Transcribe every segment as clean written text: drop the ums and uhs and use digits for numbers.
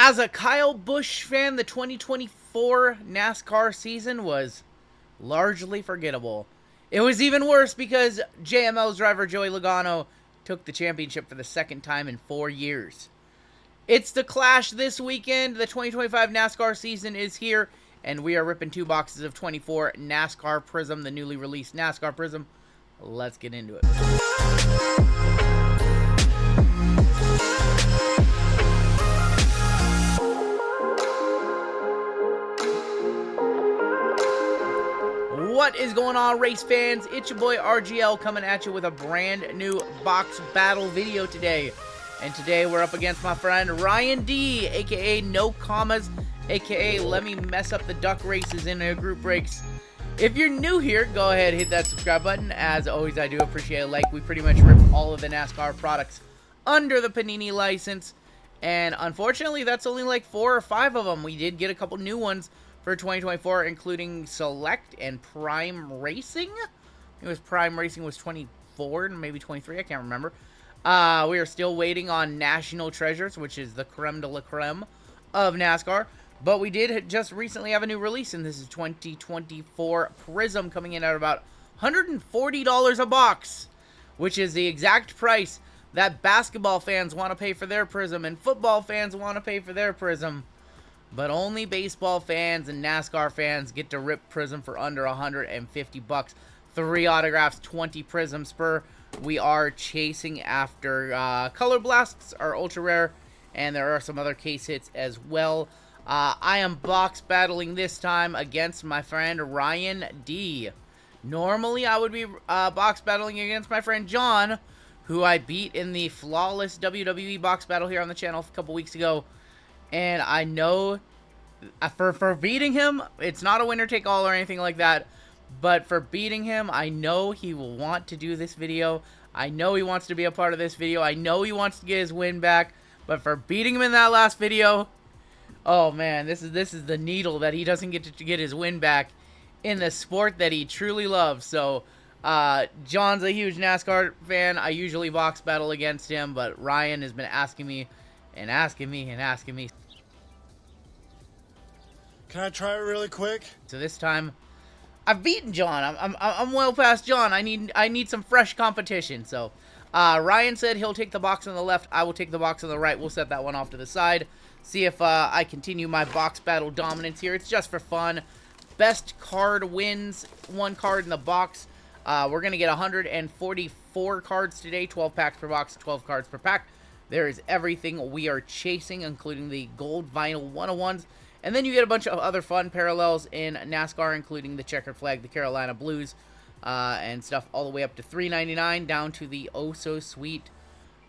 As a Kyle Busch fan, the 2024 NASCAR season was largely forgettable. It was even worse because JML's driver Joey Logano took the championship for the second time in 4 years. It's the Clash this weekend. The 2025 NASCAR season is here, and we are ripping 2 boxes of 24 NASCAR Prizm, the newly released NASCAR Prizm. Let's get into it. What is going on, race fans? It's your boy RGL coming at you with a brand new box battle video today. And today we're up against my friend Ryan D, aka No Commas, aka Let Me Mess Up the Duck Races in a Group Breaks. If you're new here, go ahead and hit that subscribe button. As always, I do appreciate a like. We pretty much rip all of the NASCAR products under the Panini license. And unfortunately, that's only like 4 or 5 of them. We did get a couple new ones for 2024, including Select and Prime Racing. It was Prime Racing was 24, maybe 23, I can't remember. We are still waiting on National Treasures, which is the creme de la creme of NASCAR. But we did just recently have a new release, and this is 2024 Prizm coming in at about $140 a box, which is the exact price that basketball fans want to pay for their Prizm and football fans want to pay for their Prizm. But only baseball fans and NASCAR fans get to rip Prizm for under 150 bucks. 3 autographs, 20 Prizm Spur. We are chasing after Color Blasts, are ultra rare, and there are some other case hits as well. I am box battling this time against my friend Ryan D. Normally, I would be box battling against my friend John, who I beat in the flawless WWE box battle here on the channel a couple weeks ago. And I know for beating him, it's not a winner take all or anything like that. But for beating him, I know he will want to do this video. I know he wants to be a part of this video. I know he wants to get his win back. But for beating him in that last video, oh man, this is the needle that he doesn't get to get his win back in the sport that he truly loves. So John's a huge NASCAR fan. I usually box battle against him, but Ryan has been asking me and asking me and asking me. Can I try it really quick? So this time, I've beaten John. I'm well past John. I need some fresh competition. So Ryan said he'll take the box on the left. I will take the box on the right. We'll set that one off to the side. See if I continue my box battle dominance here. It's just for fun. Best card wins. 1 card in the box. We're gonna get 144 cards today. 12 packs per box. 12 cards per pack. There is everything we are chasing, including the gold vinyl 101s. And then you get a bunch of other fun parallels in NASCAR, including the checkered flag, the Carolina Blues, and stuff all the way up to $3.99 down to the oh-so-sweet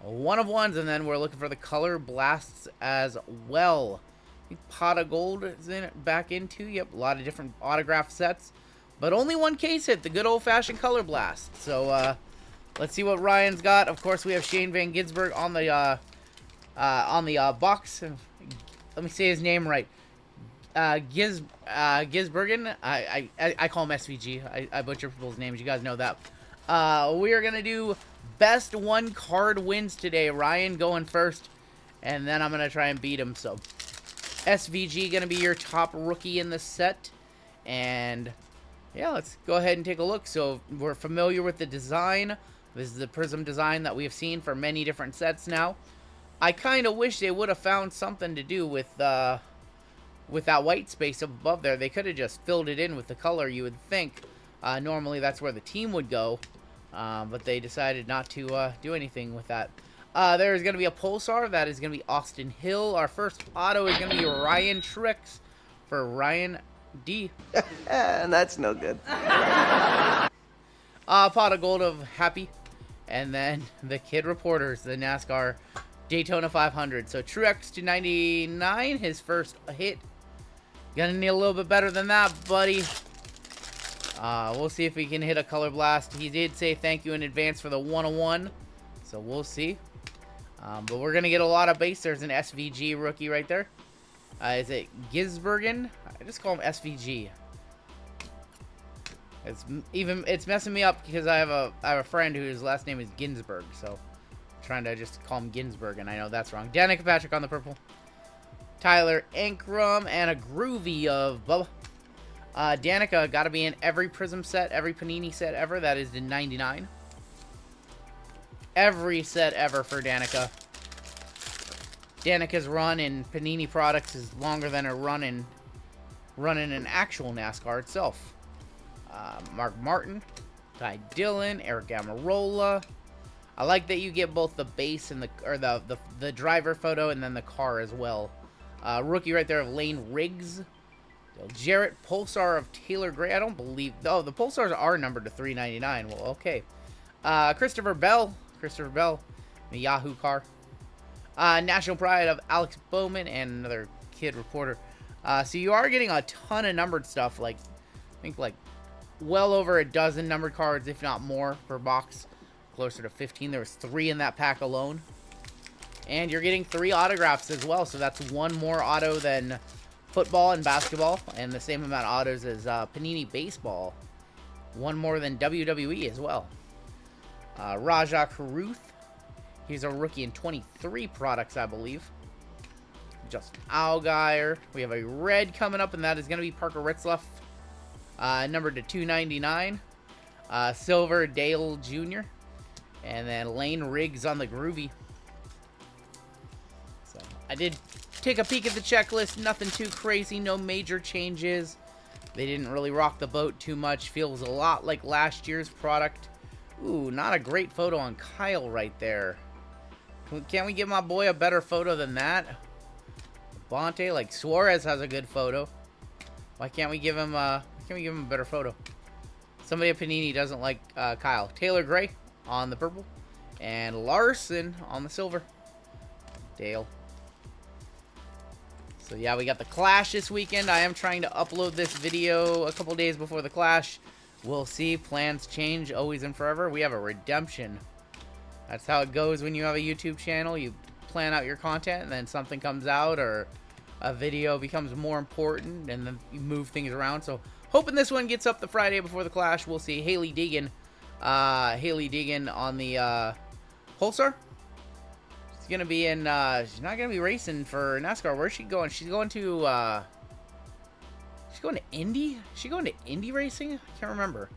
1-of-1s. And then we're looking for the color blasts as well. I think Pot of Gold is back into. Yep, a lot of different autograph sets. But only 1 case hit, the good old-fashioned color blast. So, let's see what Ryan's got. Of course, we have Shane Van Gisbergen on the box. Let me say his name right. Gisbergen. I call him SVG. I butcher people's names. You guys know that. We are gonna do best 1 card wins today. Ryan going first, and then I'm gonna try and beat him. So, SVG gonna be your top rookie in the set, and yeah, let's go ahead and take a look. So we're familiar with the design. This is the Prizm design that we have seen for many different sets now. I kind of wish they would have found something to do with that white space above there. They could have just filled it in with the color, you would think. Normally that's where the team would go, but they decided not to do anything with that. There's going to be a Pulsar. That is going to be Austin Hill. Our first auto is going to be Ryan Tricks for Ryan D. And that's no good. Pot of Gold of Happy. And then the Kid Reporters, the NASCAR Daytona 500. So Truex to 99, his first hit. Gonna need a little bit better than that, buddy. We'll see if we can hit a color blast. He did say thank you in advance for the 101. So we'll see. But we're gonna get a lot of base. There's an SVG rookie right there. Is it Gisbergen? I just call him SVG. It's messing me up because I have a friend whose last name is Ginsburg, so I'm trying to just call him Ginsburg, and I know that's wrong. Danica Patrick on the purple. Tyler Ankrum, and a groovy of Bubba. Danica, got to be in every Prizm set, every Panini set ever. That is to 99. Every set ever for Danica. Danica's run in Panini products is longer than her run in an actual NASCAR itself. Mark Martin, Ty Dillon, Eric Amarola. I like that you get both the base and the driver photo and then the car as well. Rookie right there of Lane Riggs. Dale Jarrett, Pulsar of Taylor Gray. I don't believe... Oh, the Pulsars are numbered to 399. Well, okay. Christopher Bell, the Yahoo car. National Pride of Alex Bowman and another kid reporter. So you are getting a ton of numbered stuff. Like, I think like well over a dozen numbered cards, if not more, per box. Closer to 15. There was 3 in that pack alone. And you're getting 3 autographs as well. So that's 1 more auto than football and basketball. And the same amount of autos as Panini Baseball. 1 more than WWE as well. Rajah Caruth. He's a rookie in 23 products, I believe. Justin Allgaier. We have a red coming up, and that is going to be Parker Ritzloff. Numbered to 299. Silver Dale Jr. And then Lane Riggs on the groovy. So I did take a peek at the checklist. Nothing too crazy. No major changes. They didn't really rock the boat too much. Feels a lot like last year's product. Ooh, not a great photo on Kyle right there. Can't we give my boy a better photo than that? Bonte, like Suarez has a good photo. Why can't we give him a better photo? Somebody at Panini doesn't like Kyle. Taylor Gray on the purple. And Larson on the silver. Dale. So yeah, we got the Clash this weekend. I am trying to upload this video a couple days before the Clash. We'll see. Plans change always and forever. We have a redemption. That's how it goes when you have a YouTube channel. You plan out your content and then something comes out or a video becomes more important and then you move things around. So hoping this one gets up the Friday before the Clash. We'll see. Haley Deegan on the Pulsar. She's gonna be in she's not gonna be racing for NASCAR. Where's she going? She's going to Indy? Is she going to Indy racing? I can't remember.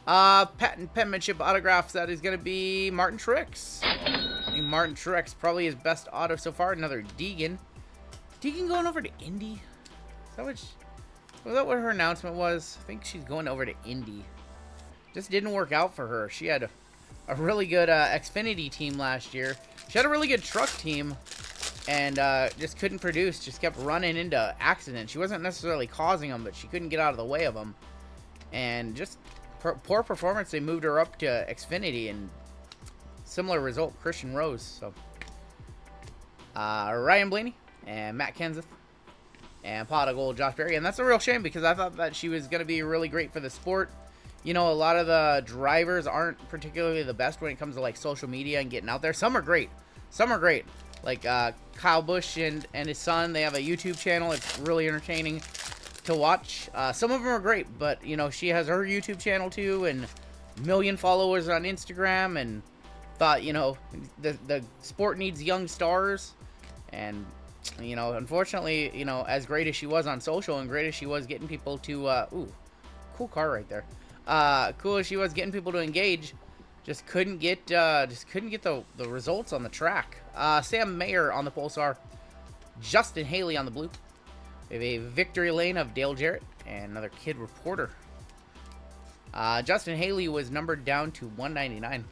Patent penmanship autographs. That is going to be Martin Truex. I think Martin Truex, probably his best auto so far. Another Deegan. Deegan going over to Indy? Was that what her announcement was? I think she's going over to Indy. Just didn't work out for her. She had a really good Xfinity team last year. She had a really good truck team. And just couldn't produce. Just kept running into accidents. She wasn't necessarily causing them, but she couldn't get out of the way of them. And just poor performance. They moved her up to Xfinity, and similar result, Christian Rose. So Ryan Blaney and Matt Kenseth and pot of gold Josh Berry. And that's a real shame because I thought that she was going to be really great for the sport. You know, a lot of the drivers aren't particularly the best when it comes to like social media and getting out there. Some are great. Like Kyle Busch and his son, they have a YouTube channel. It's really entertaining to watch. Some of them are great, but you know, she has her YouTube channel too, and a million followers on Instagram, and thought, you know, the sport needs young stars. And you know, unfortunately, you know, as great as she was on social and great as she was getting people to ooh, cool car right there. Cool as she was getting people to engage, just couldn't get the results on the track. Sam Mayer on the Pulsar, Justin Haley on the blue. We have a victory lane of Dale Jarrett and another kid reporter. Justin Haley was numbered down to 199.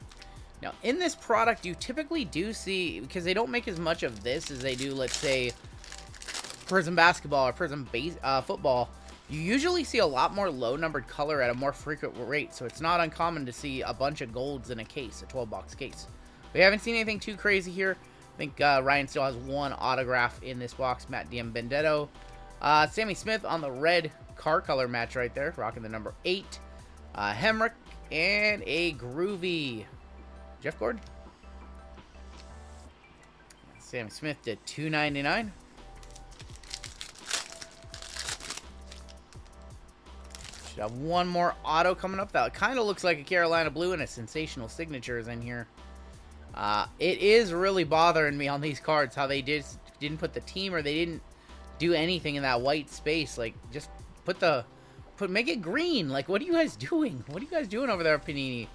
Now, in this product, you typically do see, because they don't make as much of this as they do, let's say, Prizm basketball or Prizm football, you usually see a lot more low-numbered color at a more frequent rate, so it's not uncommon to see a bunch of golds in a case, a 12-box case. We haven't seen anything too crazy here. I think Ryan still has one autograph in this box, Matt Diambendetto. Sammy Smith on the red car color match right there, rocking the number 8. Hemrick, and a groovy Jeff Gordon. Sammy Smith to 299. Should have one more auto coming up. That kind of looks like a Carolina blue, and a sensational signature is in here. It is really bothering me on these cards how they did didn't put the team, or they didn't do anything in that white space. Like, just make it green. Like, what are you guys doing? What are you guys doing over there, Panini?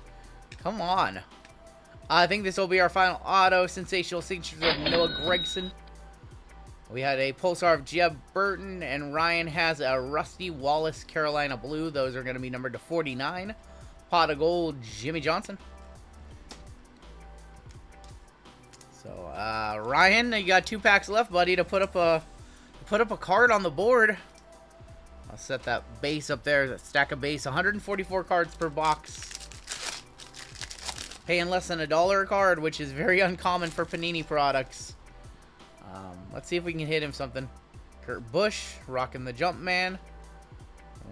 Come on. I think this will be our final auto. Sensational signatures of Noah Gregson. We had a Pulsar of Jeb Burton, and Ryan has a Rusty Wallace Carolina Blue. Those are going to be numbered to 49. Pot of Gold, Jimmy Johnson. So, Ryan, you got 2 packs left, buddy, to put up a card on the board. I'll set that base up there, that stack of base. 144 cards per box. Paying less than $1 a card, which is very uncommon for Panini products. Let's see if we can hit him something. Kurt Busch, rocking the Jumpman.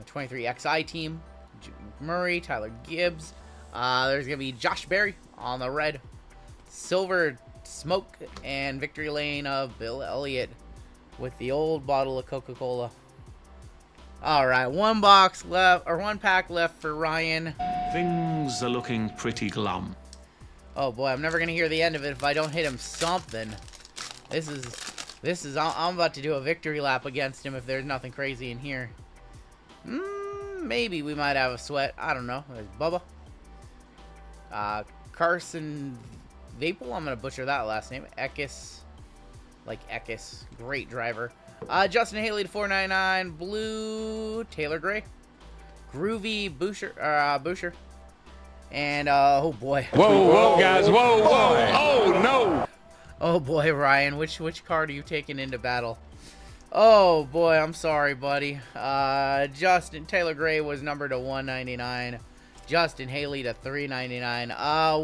23 XI team. Murray, Tyler Gibbs. There's going to be Josh Berry on the red. Silver Smoke and Victory Lane of Bill Elliott with the old bottle of Coca-Cola. All right, 1 box left, or 1 pack left for Ryan. Things are looking pretty glum. Oh boy, I'm never gonna hear the end of it if I don't hit him something. This is. I'm about to do a victory lap against him if there's nothing crazy in here. Maybe we might have a sweat. I don't know. There's Bubba. Carson Vapel. I'm gonna butcher that last name. Eckes. Like Eckes. Great driver. Justin Haley to 499. Blue. Taylor Gray. Groovy Boucher. And, oh boy. Whoa, guys. Whoa. Oh, no. Oh boy, Ryan. Which card are you taking into battle? Oh boy, I'm sorry, buddy. Justin Taylor Gray was numbered to 199. Justin Haley to 399.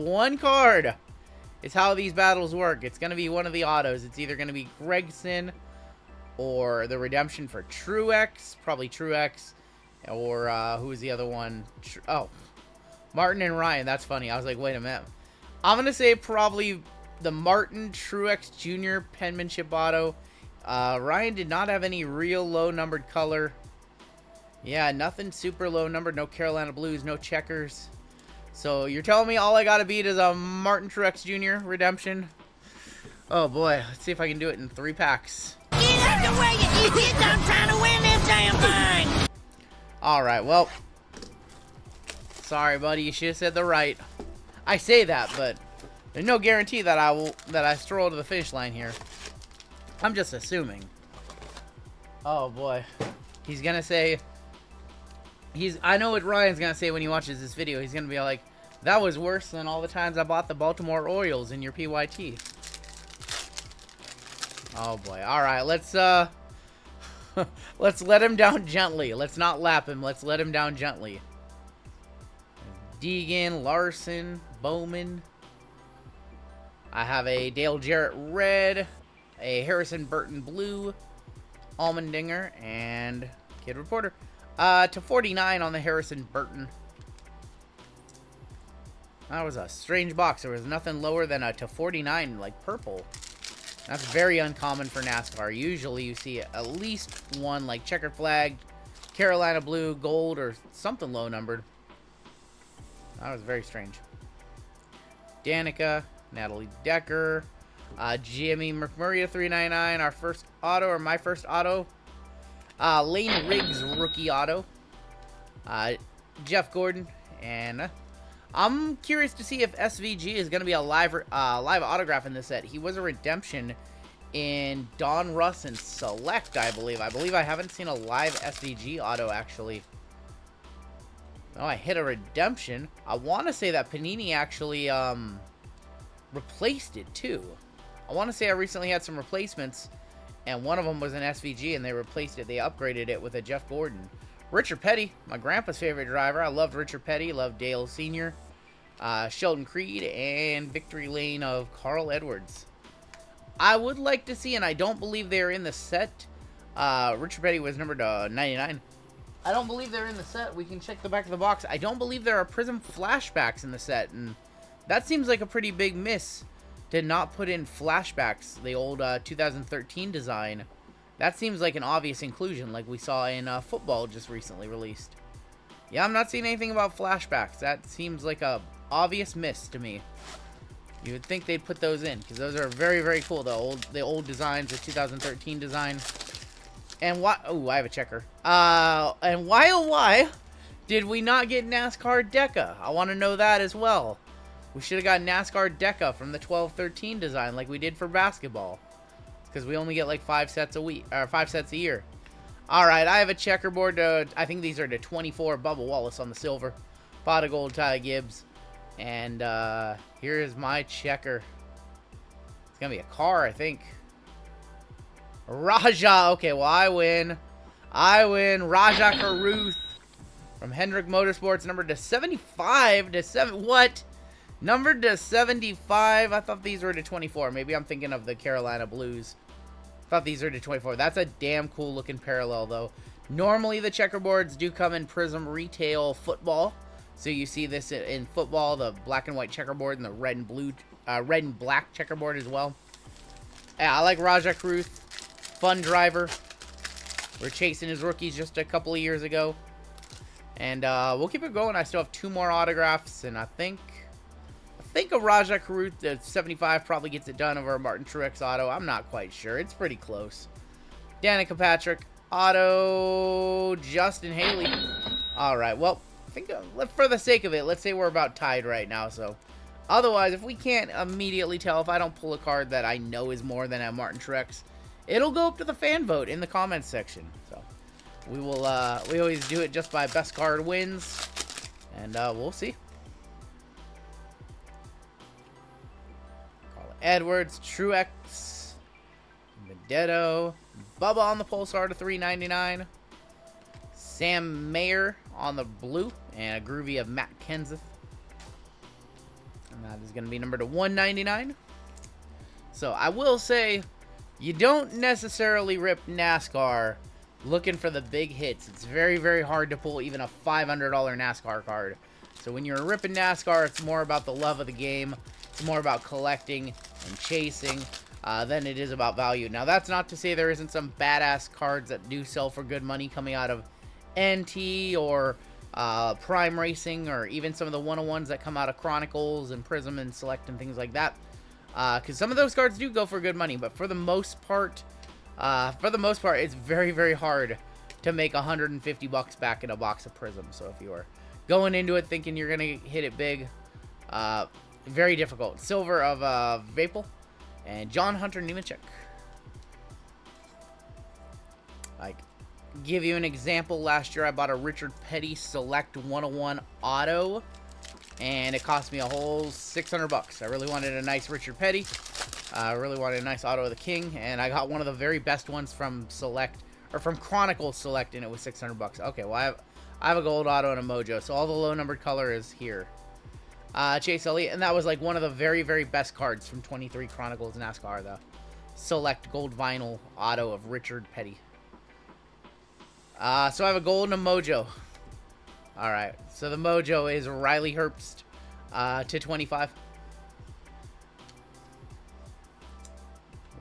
1 card is how these battles work. It's going to be one of the autos. It's either going to be Gregson or the redemption for Truex. Probably Truex. Or, who was the other one? Martin and Ryan. That's funny. I was like, wait a minute. I'm going to say probably the Martin Truex Jr. penmanship auto. Ryan did not have any real low numbered color. Yeah, nothing super low numbered. No Carolina Blues, no checkers. So you're telling me all I got to beat is a Martin Truex Jr. redemption? Oh boy, let's see if I can do it in 3 packs. Get out the way, you idiots! I'm trying to win this damn thing! Alright, well. Sorry, buddy, you should have said the right. I say that, but there's no guarantee that I stroll to the finish line here. I'm just assuming. Oh boy. He's gonna say, I know what Ryan's gonna say when he watches this video. He's gonna be like, that was worse than all the times I bought the Baltimore Orioles in your PYT. Oh boy. Alright, let's let him down gently. Let's not lap him. Let's let him down gently. Deegan, Larson, Bowman. I have a Dale Jarrett red, a Harrison Burton blue, Allmendinger, and Kid Reporter. To 49 on the Harrison Burton. That was a strange box. There was nothing lower than a to 49, like purple. That's very uncommon for NASCAR. Usually you see at least one like checkered flag, Carolina blue, gold, or something low numbered. That was very strange. Danica, Natalie Decker, Jimmy McMurray to 399. Our first auto, or my first auto. Lane Riggs rookie auto. Jeff Gordon, and I'm curious to see if SVG is going to be a live autograph in this set. He was a redemption in Don Russ and Select, I believe. I believe I haven't seen a live SVG auto, actually. Oh, I hit a redemption. I want to say that Panini actually replaced it, too. I want to say I recently had some replacements, and one of them was an SVG, and they replaced it. They upgraded it with a Jeff Gordon. Richard Petty, my grandpa's favorite driver. I loved Richard Petty, loved Dale Sr., Sheldon Creed, and Victory Lane of Carl Edwards. I would like to see, and I don't believe they're in the set. Richard Petty was numbered 99. I don't believe they're in the set. We can check the back of the box. I don't believe there are Prizm flashbacks in the set, and that seems like a pretty big miss to not put in flashbacks, the old 2013 design. That seems like an obvious inclusion, like we saw in football just recently released. Yeah, I'm not seeing anything about flashbacks. That seems like a obvious miss to me. You would think they'd put those in, because those are very, very cool. The old designs, the 2013 design. And why? Oh, I have a checker. And why, oh why, did we not get NASCAR Deca? I want to know that as well. We should have got NASCAR Deca from the 12-13 design, like we did for basketball. Because we only get like 5 sets a week, or 5 sets a year. All right, I have a checkerboard. I think these are the 24 Bubba Wallace on the silver, pot of gold Ty Gibbs, and here is my checker. It's gonna be a car, I think. Raja. Okay, well, I win. Raja Caruth from Hendrick Motorsports, numbered to 75 to 7. What? Numbered to 75. I thought these were to 24. Maybe I'm thinking of the Carolina Blues. Thought these were to 24. That's a damn cool looking parallel, though. Normally, the checkerboards do come in Prizm Retail Football. So you see this in football, the black and white checkerboard and the red and black checkerboard as well. Yeah, I like Raja Caruth. Fun driver. We're chasing his rookies just a couple of years ago. And we'll keep it going. I still have 2 more autographs, and I think a Raja Caruth, the 75, probably gets it done over a Martin Truex auto. I'm not quite sure. It's pretty close. Danica Patrick, auto, Justin Haley. All right, well, I think for the sake of it, let's say we're about tied right now. So, otherwise, if we can't immediately tell, if I don't pull a card that I know is more than a Martin Truex, it'll go up to the fan vote in the comments section. So, we will. We always do it just by best card wins, and we'll see. Edwards, Truex, Benedetto, Bubba on the Pulsar to 399, Sam Mayer on the blue, and a groovy of Matt Kenseth. And that is going to be numbered to 199. So I will say, you don't necessarily rip NASCAR looking for the big hits. It's very, very hard to pull even a $500 NASCAR card. So when you're ripping NASCAR, it's more about the love of the game. It's more about collecting and chasing than it is about value. Now, that's not to say there isn't some badass cards that do sell for good money coming out of NT or Prime Racing, or even some of the 101s that come out of Chronicles and Prizm and Select and things like that. Because some of those cards do go for good money, but for the most part, it's very, very hard to make $150 back in a box of Prizm. So if you are going into it thinking you're gonna hit it big, very difficult. Silver of Vapel and John Hunter Nemechek. Like, give you an example. Last year I bought a Richard Petty Select 101 auto, and it cost me a whole $600. I really wanted a nice Richard Petty. I really wanted a nice auto of the King, and I got one of the very best ones from Select, or from Chronicles Select, and it was $600. Okay, well I have a gold auto and a Mojo, so all the low numbered color is here. Chase Elliott, and that was like one of the very, very best cards from 23 Chronicles NASCAR, the Select Gold Vinyl auto of Richard Petty. So I have a gold and a Mojo. Alright, so the Mojo is Riley Herbst to 25.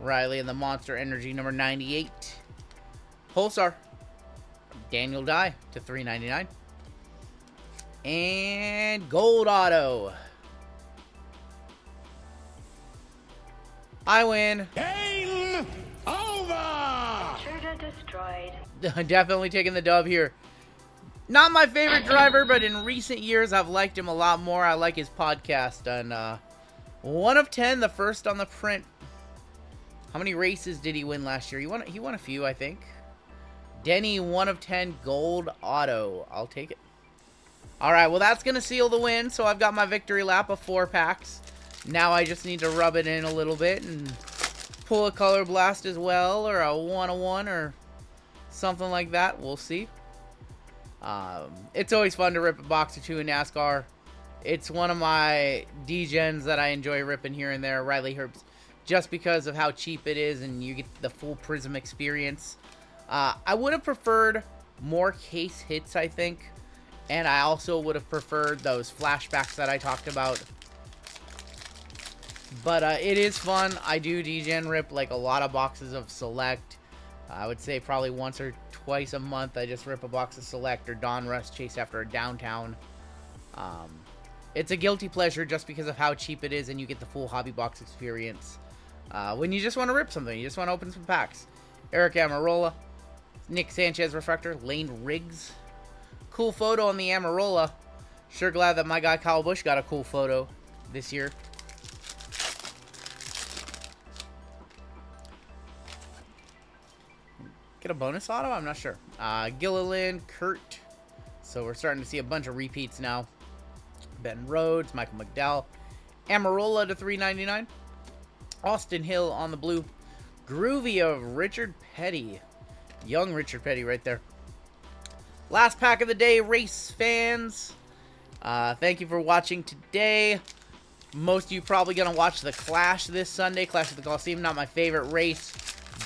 Riley and the Monster Energy number 98. Pulsar, Daniel Dye to 399. And gold auto. I win. Game over! Intruder destroyed. Definitely taking the dub here. Not my favorite driver, but in recent years I've liked him a lot more. I like his podcast. And 1 of 10, the first on the print. How many races did he win last year? He won a few, I think. Denny, 1 of 10 gold auto. I'll take it. Alright, well that's going to seal the win, so I've got my victory lap of 4 packs. Now I just need to rub it in a little bit and pull a Color Blast as well, or a 101 or something like that. We'll see. It's always fun to rip a box or two in NASCAR. It's one of my D-Gens that I enjoy ripping here and there, Riley Herbst, just because of how cheap it is and you get the full Prizm experience. I would have preferred more case hits, I think. And I also would have preferred those flashbacks that I talked about. But it is fun. I do D-Gen rip like a lot of boxes of Select. I would say probably once or twice a month I just rip a box of Select or Donruss Chase After a Downtown. It's a guilty pleasure just because of how cheap it is, and you get the full hobby box experience. When you just want to rip something, you just want to open some packs. Eric Amarola, Nick Sanchez refractor, Lane Riggs. Cool photo on the Amarola. Sure glad that my guy Kyle Busch got a cool photo this year. Get a bonus auto? I'm not sure. Gilliland, Kurt. So we're starting to see a bunch of repeats now. Ben Rhodes, Michael McDowell. Amarola to $3.99. Austin Hill on the blue. Groovy of Richard Petty. Young Richard Petty right there. Last pack of the day, race fans. Thank you for watching today. Most of you probably going to watch the Clash this Sunday. Clash at the Coliseum, not my favorite race,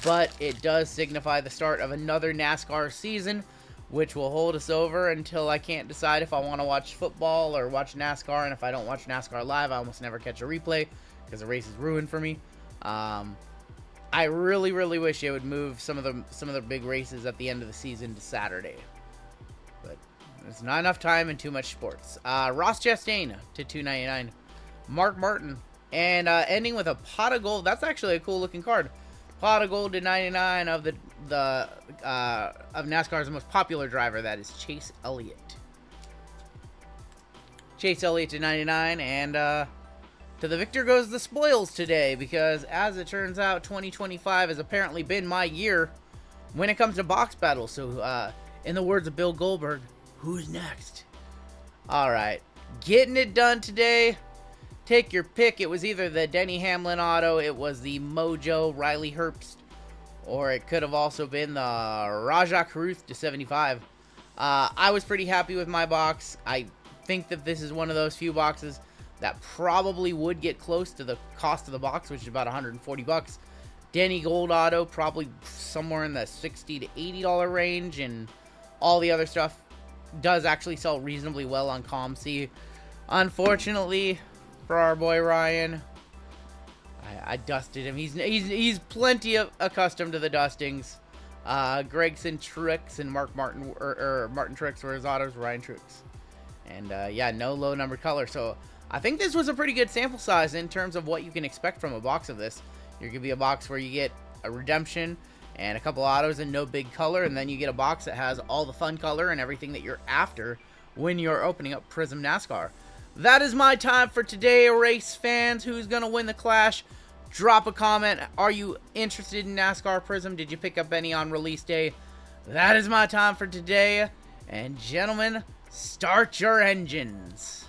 but it does signify the start of another NASCAR season, which will hold us over until I can't decide if I want to watch football or watch NASCAR. And if I don't watch NASCAR live, I almost never catch a replay because the race is ruined for me. I really, really wish it would move some of the big races at the end of the season to Saturday, but there's not enough time and too much sports. Ross Chastain to $2.99. Mark Martin, and ending with a pot of gold. That's actually a cool looking card. Pot of gold to 99 of of NASCAR's most popular driver. That is Chase Elliott. Chase Elliott to 99, and to the victor goes the spoils today, because as it turns out, 2025 has apparently been my year when it comes to box battles. So, in the words of Bill Goldberg, who's next? All right, getting it done today. Take your pick. It was either the Denny Hamlin auto, it was the Mojo Riley Herbst, or it could have also been the Rajah Caruth to 75. I was pretty happy with my box. I think that this is one of those few boxes that probably would get close to the cost of the box, which is about $140. Denny Gold auto, probably somewhere in the $60 to $80 range, and all the other stuff does actually sell reasonably well on ComC. Unfortunately for our boy Ryan, I dusted him. He's plenty of accustomed to the dustings. Gregson Truex and Martin Truex were his autos. Ryan Truex, and yeah, no low number color. So I think this was a pretty good sample size in terms of what you can expect from a box of this. You're gonna be a box where you get a redemption and a couple autos and no big color, and then you get a box that has all the fun color and everything that you're after when you're opening up Prizm NASCAR. That is my time for today, race fans. Who's going to win the Clash? Drop a comment. Are you interested in NASCAR Prizm? Did you pick up any on release day? That is my time for today. And gentlemen, start your engines.